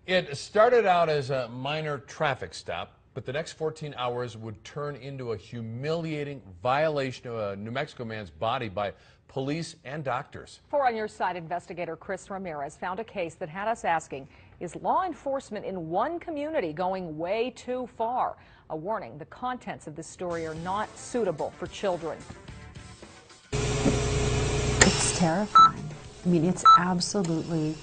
It started out as a minor traffic stop, but the next 14 hours would turn into a humiliating violation of a New Mexico man's body by police and doctors. 4 on Your Side investigator Chris Ramirez found a case that had us asking, is law enforcement in one community going way too far? A warning, the contents of this story are not suitable for children. It's terrifying. I mean, it's absolutely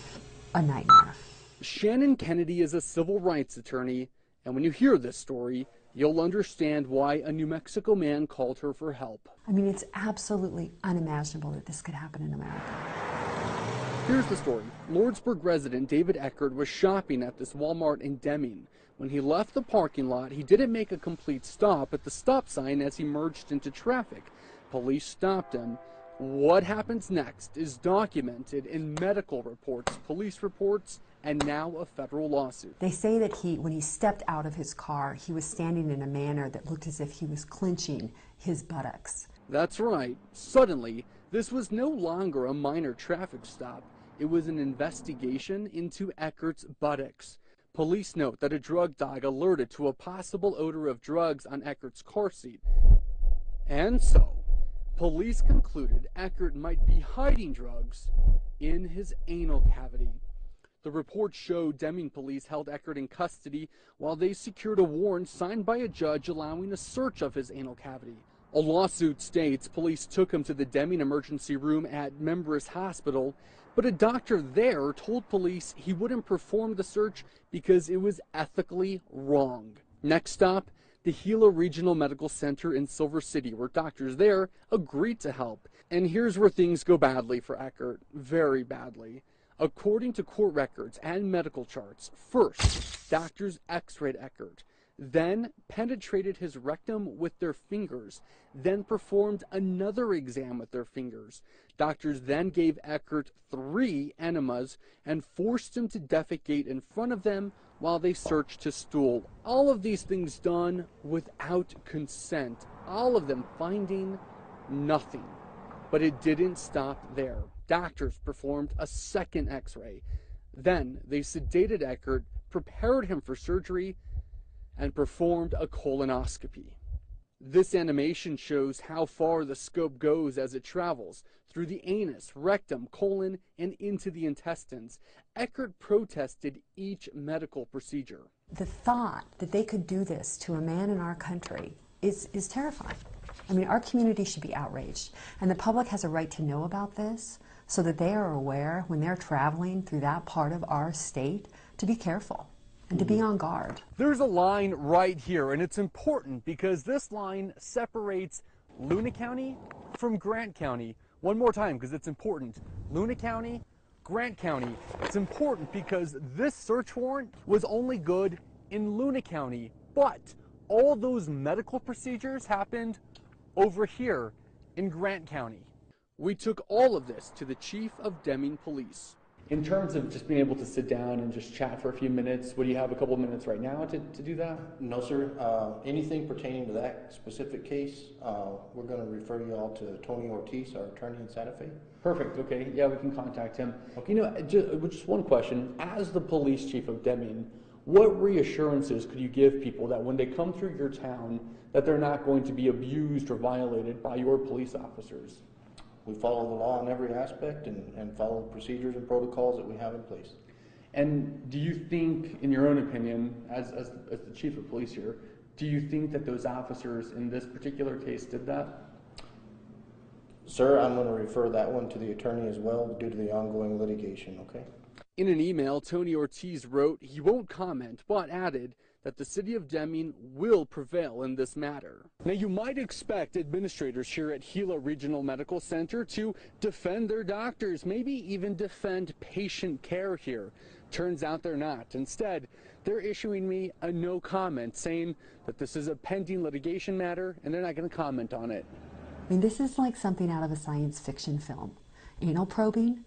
a nightmare. Shannon Kennedy is a civil rights attorney, and when you hear this story, you'll understand why a New Mexico man called her for help. I mean, it's absolutely unimaginable that this could happen in America. Here's the story. Lordsburg resident David Eckert was shopping at this Walmart in Deming. When he left the parking lot, he didn't make a complete stop at the stop sign as he merged into traffic. Police stopped him. What happens next is documented in medical reports, police reports, and now a federal lawsuit. They say that when he stepped out of his car, he was standing in a manner that looked as if he was clenching his buttocks. That's right. Suddenly, this was no longer a minor traffic stop. It was an investigation into Eckert's buttocks. Police note that a drug dog alerted to a possible odor of drugs on Eckert's car seat. And so, police concluded Eckert might be hiding drugs in his anal cavity. The report showed Deming police held Eckert in custody while they secured a warrant signed by a judge allowing a search of his anal cavity. A lawsuit states police took him to the Deming emergency room at Membris Hospital, but a doctor there told police he wouldn't perform the search because it was ethically wrong. Next stop, the Gila Regional Medical Center in Silver City, where doctors there agreed to help. And here's where things go badly for Eckert, very badly. According to court records and medical charts, first, doctors x-rayed Eckert, then penetrated his rectum with their fingers, then performed another exam with their fingers. Doctors then gave Eckert 3 enemas and forced him to defecate in front of them while they searched his stool. All of these things done without consent, all of them finding nothing. But it didn't stop there. Doctors performed a second x-ray. Then they sedated Eckert, prepared him for surgery, and performed a colonoscopy. This animation shows how far the scope goes as it travels through the anus, rectum, colon, and into the intestines. Eckert protested each medical procedure. The thought that they could do this to a man in our country is terrifying. I mean, our community should be outraged, and the public has a right to know about this so that they are aware when they're traveling through that part of our state to be careful and to be on guard. There's a line right here, and it's important because this line separates Luna County from Grant County. One more time, because it's important. Luna County, Grant County. It's important because this search warrant was only good in Luna County, but all those medical procedures happened over here in Grant County. We took all of this to the chief of Deming Police. In terms of just being able to sit down and just chat for a few minutes, would you have a couple of minutes right now to do that? No, sir. Anything pertaining to that specific case, we're going to refer you all to Tony Ortiz, our attorney in Santa Fe. Perfect. Okay. Yeah, we can contact him. Okay. You know, just one question. As the police chief of Deming, what reassurances could you give people that when they come through your town, that they're not going to be abused or violated by your police officers? We follow the law in every aspect and follow the procedures and protocols that we have in place. And do you think, in your own opinion, as the chief of police here, do you think that those officers in this particular case did that? Sir, I'm going to refer that one to the attorney as well due to the ongoing litigation, okay? In an email, Tony Ortiz wrote he won't comment, but added that the city of Deming will prevail in this matter. Now, you might expect administrators here at Gila Regional Medical Center to defend their doctors, maybe even defend patient care here. Turns out they're not. Instead, they're issuing me a no comment, saying that this is a pending litigation matter and they're not going to comment on it. I mean, this is like something out of a science fiction film. Anal probing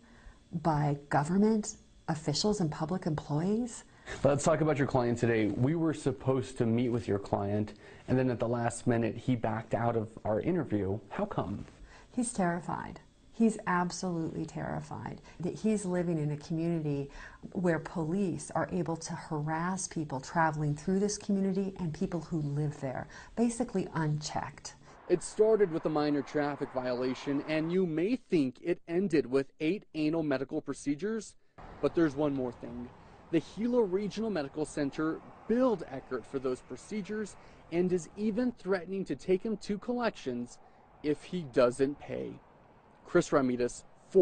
by government officials and public employees. Let's talk about your client today. We were supposed to meet with your client, and then at the last minute, he backed out of our interview. How come? He's terrified. He's absolutely terrified that he's living in a community where police are able to harass people traveling through this community and people who live there, basically unchecked. It started with a minor traffic violation, and you may think it ended with 8 anal medical procedures, but there's one more thing. The Gila Regional Medical Center billed Eckert for those procedures and is even threatening to take him to collections if he doesn't pay. Chris Ramirez,